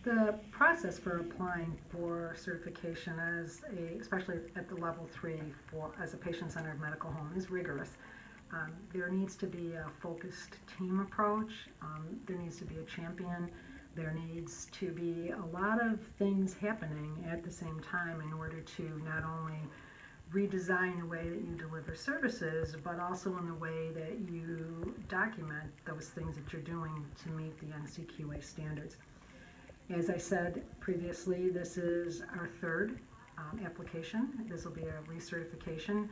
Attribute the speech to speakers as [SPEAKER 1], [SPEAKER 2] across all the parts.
[SPEAKER 1] The process for applying for certification especially at the level 3 as a patient-centered medical home, is rigorous. There needs to be a focused team approach. There needs to be a champion. There needs to be a lot of things happening at the same time in order to not only redesign the way that you deliver services, but also in the way that you document those things that you're doing to meet the NCQA standards. As I said previously, this is our third application. This will be a recertification,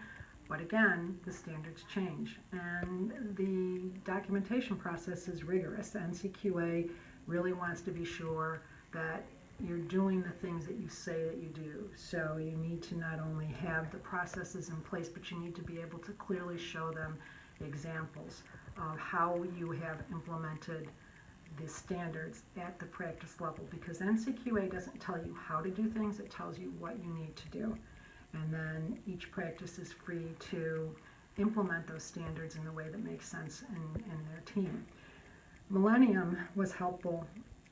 [SPEAKER 1] but again, the standards change and the documentation process is rigorous. NCQA really wants to be sure that you're doing the things that you say that you do. So you need to not only have the processes in place, but you need to be able to clearly show them examples of how you have implemented the standards at the practice level, because NCQA doesn't tell you how to do things, it tells you what you need to do. And then each practice is free to implement those standards in the way that makes sense in their team. Millennium was helpful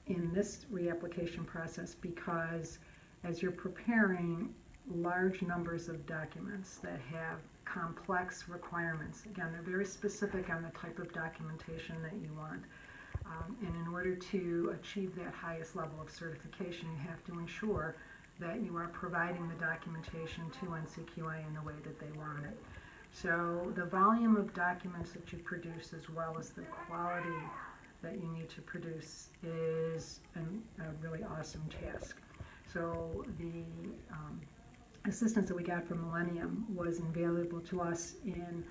[SPEAKER 1] in this reapplication process because as you're preparing large numbers of documents that have complex requirements, again, they're very specific on the type of documentation that you want. And in order to achieve that highest level of certification, you have to ensure that you are providing the documentation to NCQA in the way that they want it. So the volume of documents that you produce, as well as the quality that you need to produce, is a really awesome task. So the assistance that we got from Millennium was invaluable to us in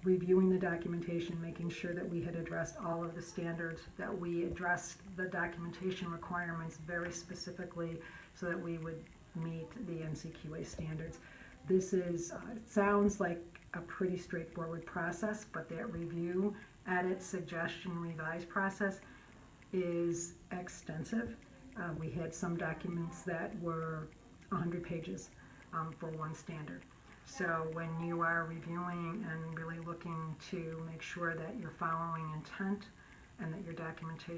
[SPEAKER 1] reviewing the documentation, making sure that we had addressed all of the standards, that we addressed the documentation requirements very specifically so that we would meet the NCQA standards. This is, it sounds like a pretty straightforward process, but that review, edit, suggestion, revise process is extensive. We had some documents that were 100 pages for one standard. So when you are reviewing and really looking to make sure that you're following intent and that your documentation